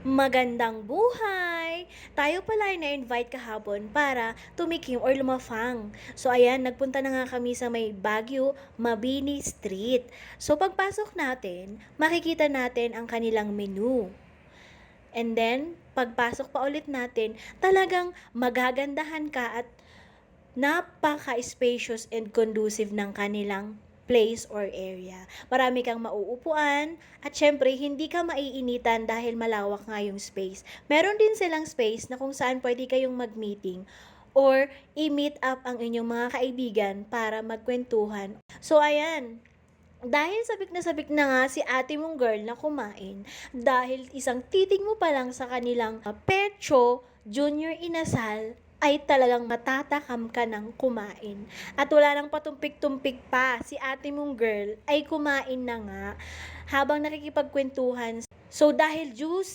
Magandang buhay! Tayo pala ay na-invite kahapon para tumikim or lumafang. So ayan, nagpunta na nga kami sa may Baguio, Mabini Street. So pagpasok natin, makikita natin ang kanilang menu. And then, pagpasok pa ulit natin, talagang magagandahan ka at napaka-spacious and conducive ng kanilang place or area. Marami kang mauupuan at syempre hindi ka maiinitan dahil malawak nga yung space. Meron din silang space na kung saan pwede kayong mag-meeting or i-meet up ang inyong mga kaibigan para magkwentuhan. So ayan, dahil sabik na nga si ate mong girl na kumain, dahil isang titig mo pa lang sa kanilang Pecho Junior Inasal, ay talagang matatakam ka ng kumain. At wala nang patumpik-tumpik pa, si ate mong girl ay kumain na nga habang nakikipagkwentuhan. So dahil juice